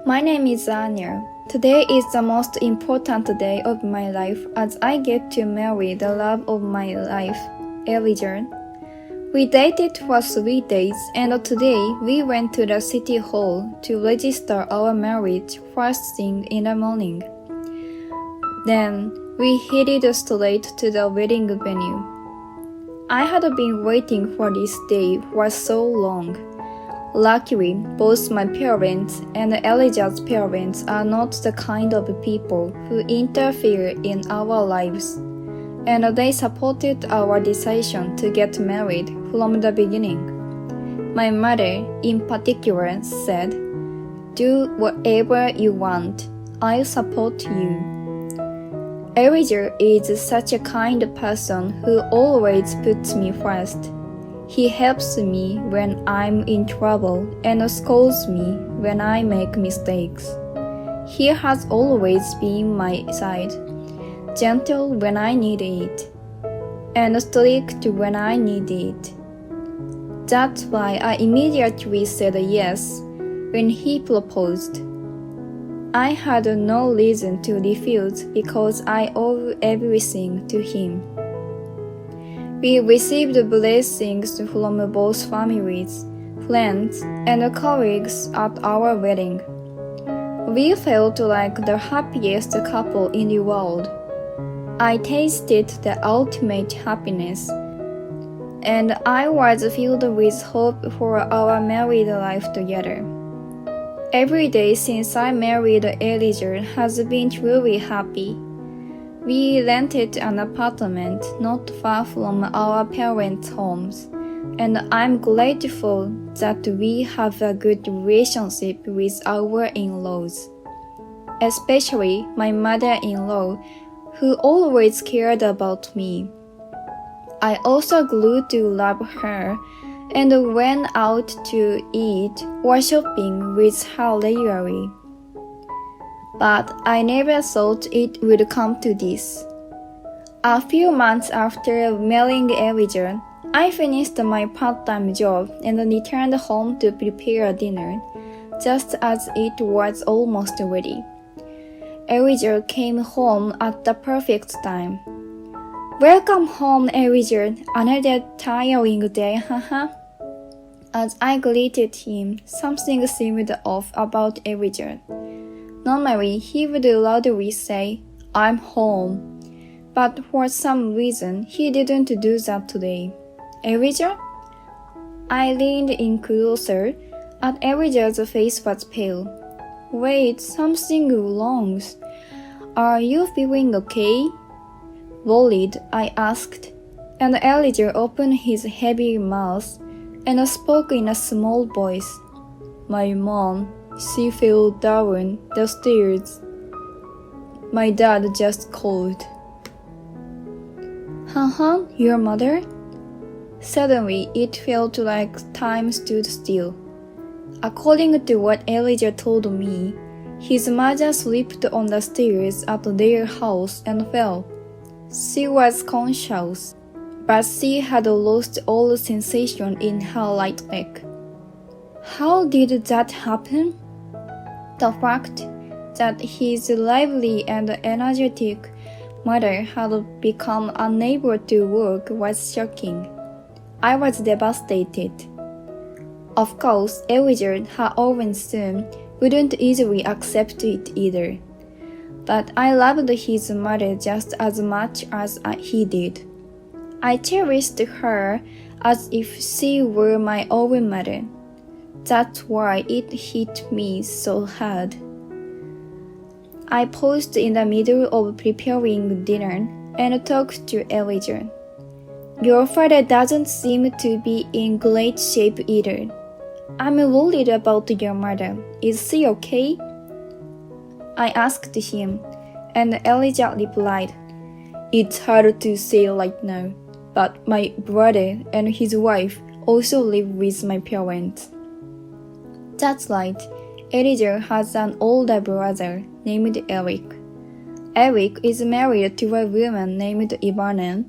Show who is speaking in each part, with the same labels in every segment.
Speaker 1: My name is Anya. Today is the most important day of my life as I get to marry the love of my life, Elijah. We dated for 3 days and today we went to the city hall to register our marriage first thing in the morning. Then we headed straight to the wedding venue. I had been waiting for this day for so long. Luckily, both my parents and Elijah's parents are not the kind of people who interfere in our lives, and they supported our decision to get married from the beginning. My mother, in particular, said, "Do whatever you want. I'll support you." Elijah is such a kind person who always puts me first. He helps me when I'm in trouble and scolds me when I make mistakes. He has always been my side, gentle when I need it, and strict when I need it. That's why I immediately said yes when he proposed. I had no reason to refuse because I owe everything to him. We received blessings from both families, friends, and colleagues at our wedding. We felt like the happiest couple in the world. I tasted the ultimate happiness, and I was filled with hope for our married life together. Every day since I married Elijah has been truly happy. We rented an apartment not far from our parents' homes, and I'm grateful that we have a good relationship with our in-laws, especially my mother-in-law, who always cared about me. I also grew to love her and went out to eat or shopping with her regularly. But I never thought it would come to this. A few months after marrying Elijah, I finished my part-time job and returned home to prepare dinner, just as it was almost ready. Elijah came home at the perfect time. "Welcome home, Elijah. Another tiring day, haha." As I greeted him, something seemed off about Elijah. Normally, he would loudly say, "I'm home," but for some reason, he didn't do that today. "Elijah?" I leaned in closer, and Elijah's face was pale. "Wait, something wrong. Are you feeling okay?" Worried, I asked, and Elijah opened his heavy mouth and spoke in a small voice. "My mom, she fell down the stairs. My dad just called." Your mother?" Suddenly, it felt like time stood still. According to what Elijah told me, his mother slipped on the stairs at their house and fell. She was conscious, but she had lost all sensation in her right leg. How did that happen? The fact that his lively and energetic mother had become unable to walk was shocking. I was devastated. Of course, Elijah, her own son, wouldn't easily accept it either. But I loved his mother just as much as he did. I cherished her as if she were my own mother. That's why it hit me so hard. I paused in the middle of preparing dinner and talked to Elijah. "Your father doesn't seem to be in great shape either. I'm worried about your mother. Is she okay?" I asked him, and Elijah replied, "It's hard to say right now, but my brother and his wife also live with my parents." That's right. Elijah has an older brother named Eric. Eric is married to a woman named Ivana,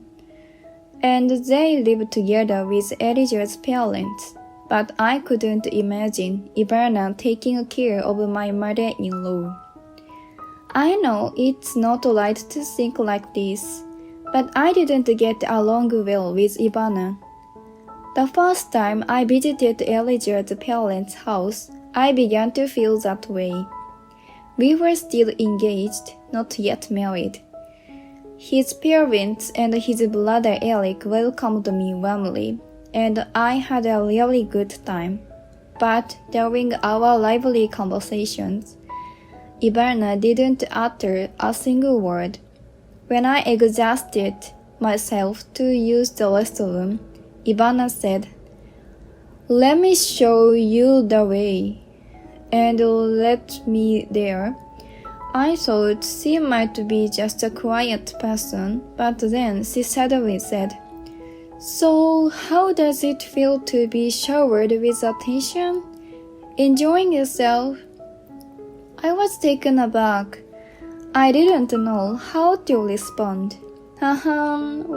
Speaker 1: and they live together with Elijah's parents, but I couldn't imagine Ivana taking care of my mother-in-law. I know it's not right to think like this, but I didn't get along well with Ivana. The first time I visited Elijah's parents' house, I began to feel that way. We were still engaged, not yet married. His parents and his brother Eric welcomed me warmly, and I had a really good time. But during our lively conversations, Ivana didn't utter a single word. When I exhausted myself to use the restroom, Ivana said, "Let me show you the way," and led me there. I thought she might be just a quiet person, but then she suddenly said, "So, how does it feel to be showered with attention? Enjoying yourself?" I was taken aback. I didn't know how to respond.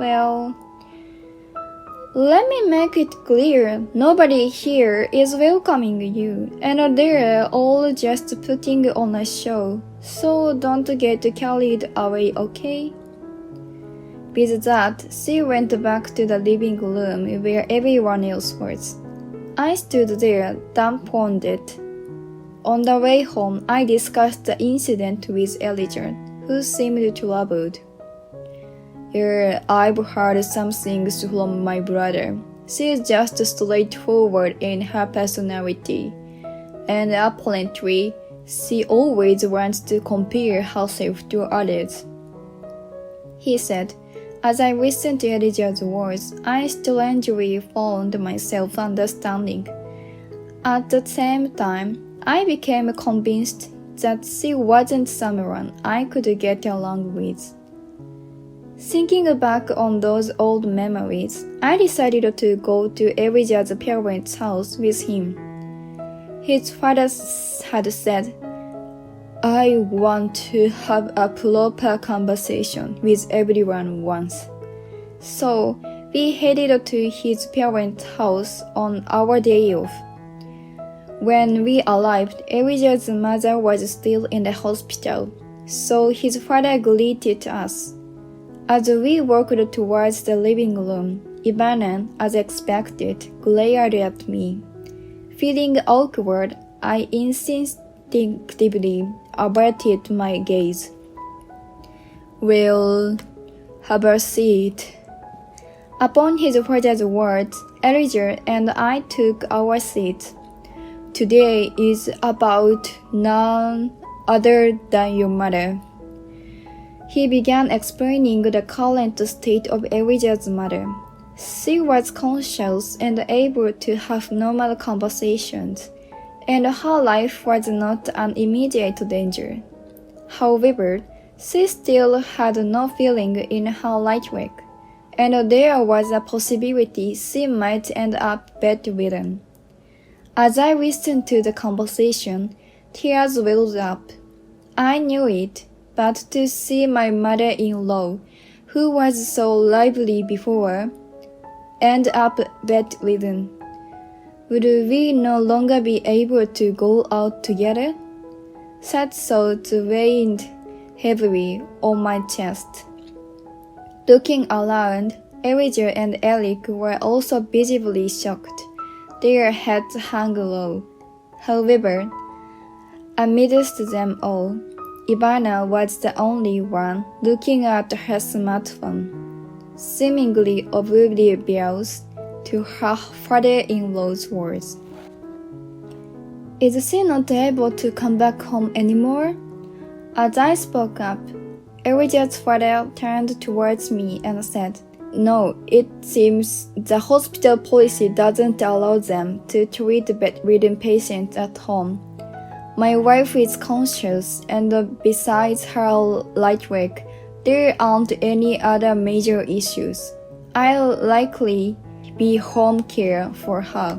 Speaker 1: Well, let me make it clear, nobody here is welcoming you, and they're all just putting on a show, so don't get carried away, okay? With that, she went back to the living room where everyone else was. I stood there, dumbfounded. On the way home, I discussed the incident with Elijah, who seemed troubled. "Yeah, I've heard some things from my brother. She's just straightforward in her personality, and apparently, she always wants to compare herself to others," he said. As I listened to Elijah's words, I strangely found myself understanding. At the same time, I became convinced that she wasn't someone I could get along with. Thinking back on those old memories, I decided to go to Elijah's parents' house with him. His father had said, "I want to have a proper conversation with everyone once." So, we headed to his parents' house on our day off. When we arrived, Elijah's mother was still in the hospital, so his father greeted us. As we walked towards the living room, Ivana, as expected, glared at me. Feeling awkward, I instinctively averted my gaze. "Well, have a seat." Upon his father's words, Elijah and I took our seats. "Today is about none other than your mother." He began explaining the current state of Elijah's mother. She was conscious and able to have normal conversations, and her life was not an immediate danger. However, she still had no feeling in her right leg, and there was a possibility she might end up bedridden. As I listened to the conversation, tears welled up. I knew it, but to see my mother-in-law, who was so lively before, end up bedridden. Would we no longer be able to go out together? Sad thoughts weighed heavily on my chest. Looking around, Elijah and Eric were also visibly shocked. Their heads hung low. However, amidst them all, Ivana was the only one looking at her smartphone, seemingly oblivious to her father-in-law's words. "Is she not able to come back home anymore?" As I spoke up, Elijah's father turned towards me and said, "No, it seems the hospital policy doesn't allow them to treat bedridden patients at home. My wife is conscious, and besides her right leg, there aren't any other major issues. I'll likely be home care for her."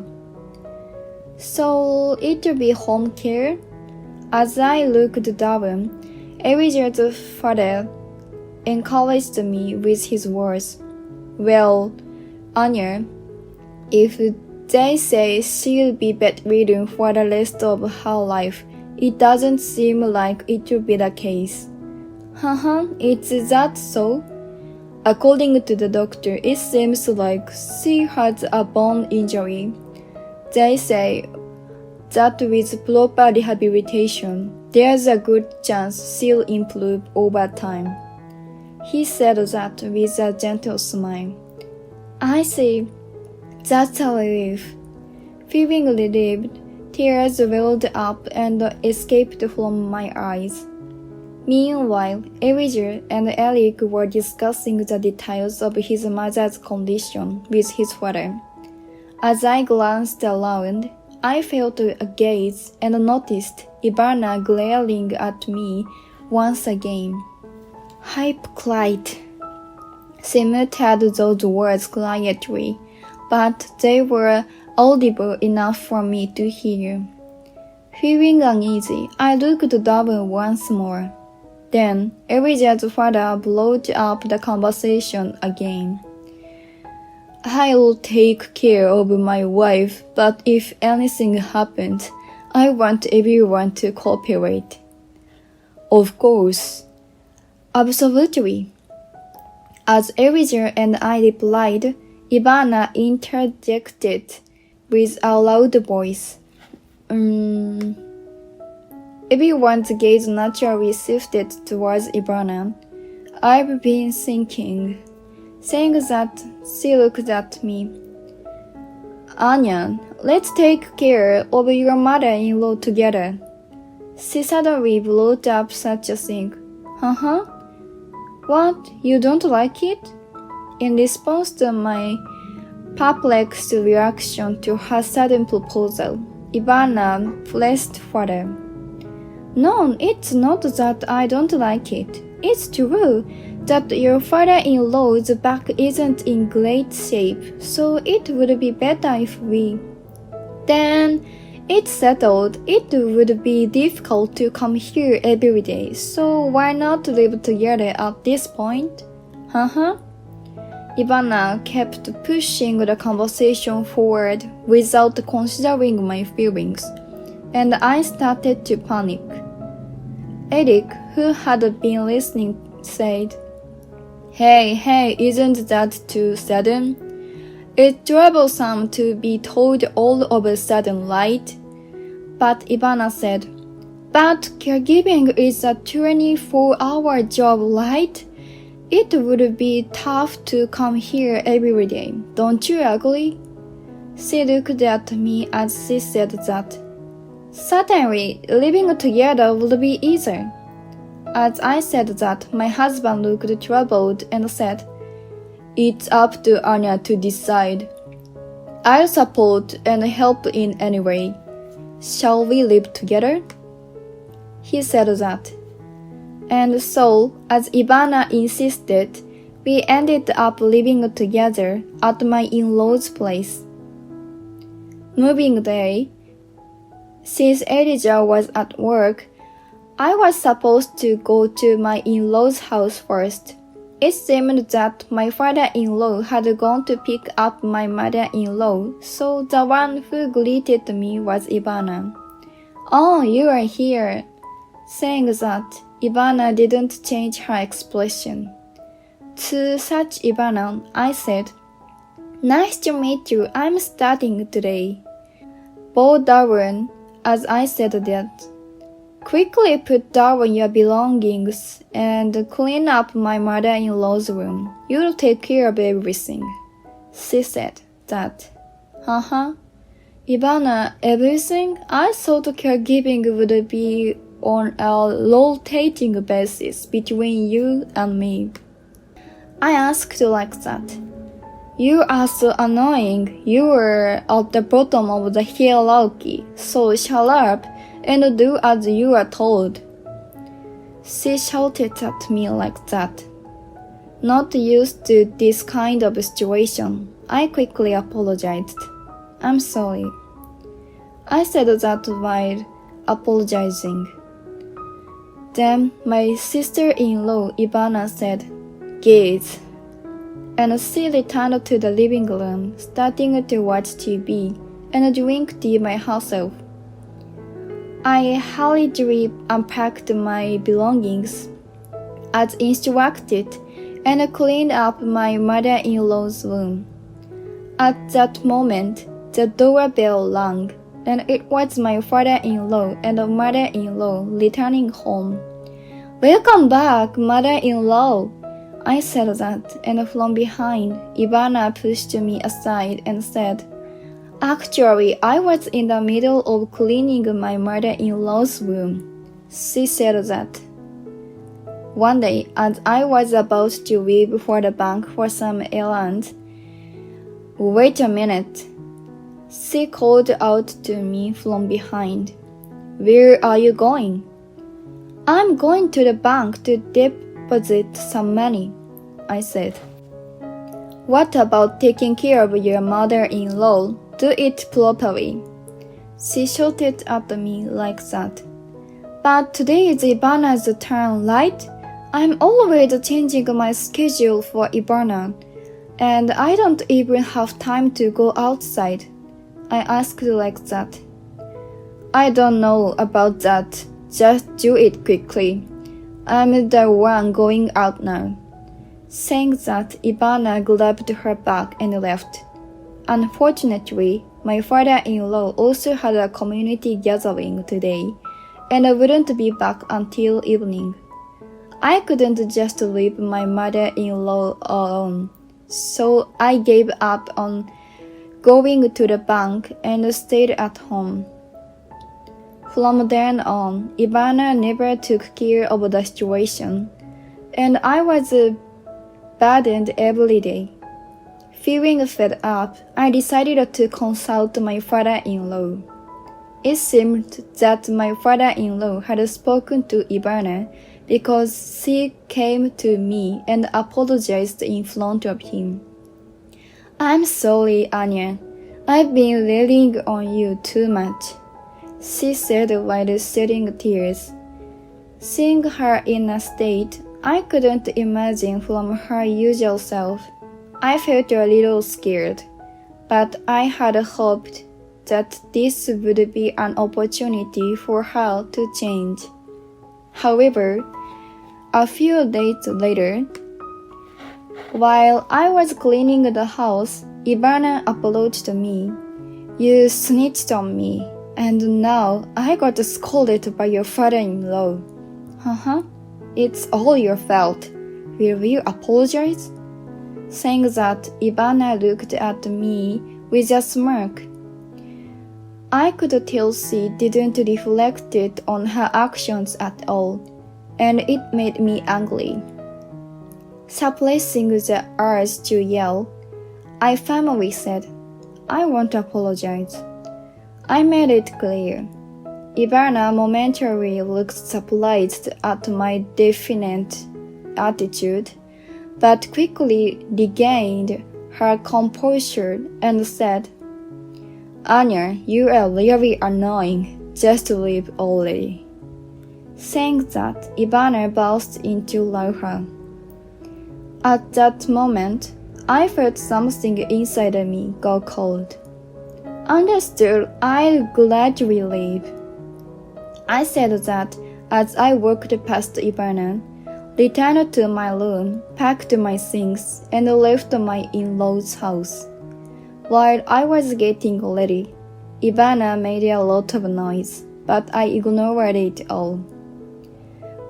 Speaker 1: "So it'll be home care?" As I looked down, Elijah's father encouraged me with his words. "Well, Anya, if They say she'll be bedridden for the rest of her life. It doesn't seem like it will be the case. Is that so? According to the doctor, it seems like she has a bone injury. They say that with proper rehabilitation, there's a good chance she'll improve over time. He said that with a gentle smile. I see. That's a relief. Feeling relieved, tears welled up and escaped from my eyes. Meanwhile, Elijah and Eric were discussing the details of his mother's condition with his father. As I glanced around, I felt a gaze and noticed Ivana glaring at me once again. Hypocrite. She muttered those words quietly, but they were audible enough for me to hear. Feeling uneasy, I looked down once more. Then Elijah's father brought up the conversation again. I'll take care of my wife, but if anything happens, I want everyone to cooperate. Of course. Absolutely. As Elijah and I replied, Ivana interjected with a loud voice. Everyone's gaze naturally shifted towards Ivana. I've been thinking. Saying that, she looked at me. Anya, let's take care of your mother-in-law together. She suddenly brought up such a thing. What, you don't like it? In response to my perplexed reaction to her sudden proposal, Ivana pressed further. No, it's not that I don't like it. It's true that your father-in-law's back isn't in great shape, so it would be better if we... Then, it's settled. It would be difficult to come here every day, so why not live together at this point? Ivana kept pushing the conversation forward without considering my feelings, and I started to panic. Eric, who had been listening, said, Hey, isn't that too sudden? It's troublesome to be told all of a sudden, right? But Ivana said, But caregiving is a 24-hour job, right? It would be tough to come here every day, don't you agree? She looked at me as she said that. Certainly, living together would be easier. As I said that, my husband looked troubled and said, It's up to Anya to decide. I'll support and help in any way. Shall we live together? He said that. And so, as Ivana insisted, we ended up living together at my in-laws' place. Moving day, since Elijah was at work, I was supposed to go to my in-laws' house first. It seemed that my father-in-law had gone to pick up my mother-in-law, so the one who greeted me was Ivana. Oh, you are here. Saying that, Ivana didn't change her expression. To such Ivana, I said, Nice to meet you, I'm starting today. Bow down as I said that. Quickly put down your belongings and clean up my mother-in-law's room. You'll take care of everything. She said that. Ivana, everything? I thought caregiving would be on a rotating basis between you and me. I asked like that. You are so annoying. You are at the bottom of the hierarchy, so shut up and do as you are told. She shouted at me like that. Not used to this kind of situation, I quickly apologized. I'm sorry. I said that while apologizing. Then my sister-in-law Ivana said, Gaze. and she returned to the living room, starting to watch TV and drink tea by herself. I hurriedly unpacked my belongings as instructed and cleaned up my mother-in-law's room. At that moment, the doorbell rang, and it was my father-in-law and mother-in-law returning home. "Welcome back, mother-in-law," I said that, and from behind, Ivana pushed me aside and said, "Actually, I was in the middle of cleaning my mother-in-law's room." She said that. One day, as I was about to leave for the bank for some errand, "Wait a minute," she called out to me from behind. "Where are you going?" "I'm going to the bank to deposit some money," I said. "What about taking care of your mother-in-law? Do it properly." She shouted at me like that. "But today is Ivana's turn, right? I'm always changing my schedule for Ivana, and I don't even have time to go outside," I asked like that. "I don't know about that. Just do it quickly. I'm the one going out now." Saying that, Ivana grabbed her bag and left. Unfortunately, my father-in-law also had a community gathering today, and wouldn't be back until evening. I couldn't just leave my mother-in-law alone, so I gave up on going to the bank and stayed at home. From then on, Ivana never took care of the situation, and I was burdened every day. Feeling fed up, I decided to consult my father-in-law. It seemed that my father-in-law had spoken to Ivana because she came to me and apologized in front of him. "I'm sorry, Anya. I've been relying on you too much," she said while shedding tears. Seeing her in a state I couldn't imagine from her usual self, I felt a little scared, but I had hoped that this would be an opportunity for her to change. However, a few days later, while I was cleaning the house, Ivana approached me. "You snitched on me, and now I got scolded by your father-in-law." "It's all your fault. Will you apologize?" Saying that, Ivana looked at me with a smirk. I could tell she didn't reflect it on her actions at all, and it made me angry. Suppressing the urge to yell, I firmly said, "I won't apologize." I made it clear. Ivana momentarily looked surprised at my defiant attitude, but quickly regained her composure and said, "Anya, you are really annoying. Just leave already." Saying that, Ivana burst into laughter. At that moment, I felt something inside me go cold. "Understood, I'll gladly leave." I said that as I walked past Ivana, returned to my room, packed my things, and left my in-laws' house. While I was getting ready, Ivana made a lot of noise, but I ignored it all.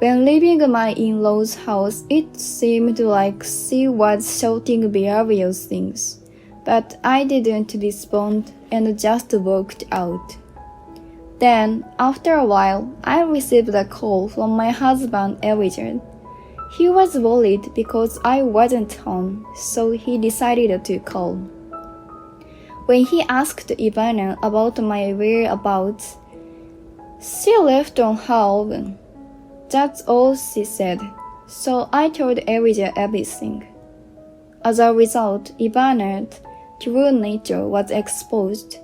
Speaker 1: When leaving my in-laws' house, it seemed like she was shouting various things, but I didn't respond and just walked out. Then, after a while, I received a call from my husband, Elijah. He was worried because I wasn't home, so he decided to call. When he asked Ivana about my whereabouts, "She left on her own." That's all she said, so I told Elijah everything. As a result, Ivana's true nature was exposed,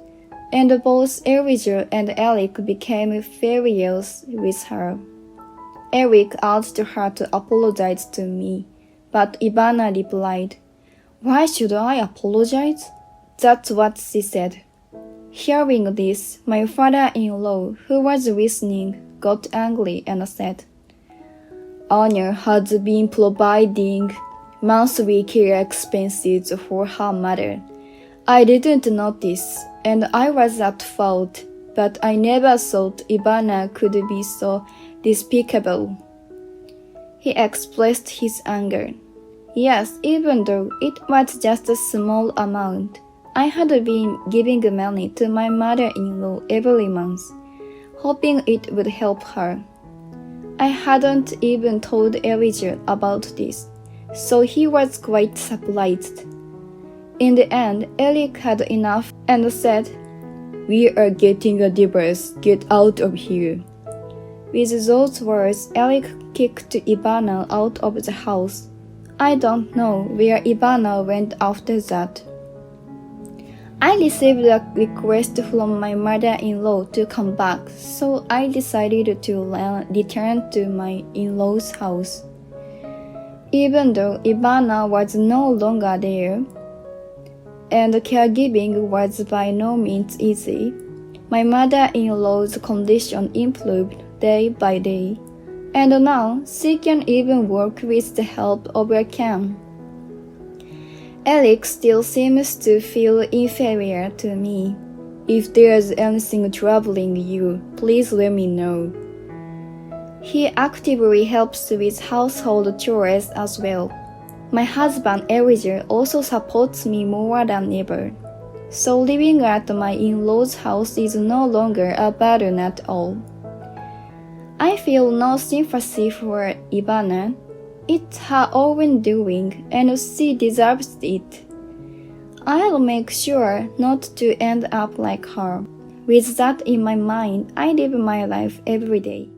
Speaker 1: and both Elijah and Eric became furious with her. Eric asked her to apologize to me, but Ivana replied, Why should I apologize? That's what she said. Hearing this, my father-in-law, who was listening, got angry and said, Anya has been providing monthly care expenses for her mother. I didn't notice, and I was at fault, but I never thought Ivana could be so despicable. He expressed his anger. Yes, even though it was just a small amount, I had been giving money to my mother-in-law every month, hoping it would help her. I hadn't even told Elijah about this, so he was quite surprised. In the end, Eric had enough and said, "We are getting a divorce. Get out of here." With those words, Eric kicked Ivana out of the house. I don't know where Ivana went after that. I received a request from my mother-in-law to come back, so I decided to return to my in-laws' house. Even though Ivana was no longer there, and caregiving was by no means easy, my mother-in-law's condition improved day by day, and now she can even work with the help of a cane. Alex still seems to feel inferior to me. If there's anything troubling you, please let me know. He actively helps with household chores as well. My husband Elijah also supports me more than ever, so living at my in-laws' house is no longer a burden at all. I feel no sympathy for Ivana. It's her own doing, and she deserves it. I'll make sure not to end up like her. With that in my mind, I live my life every day.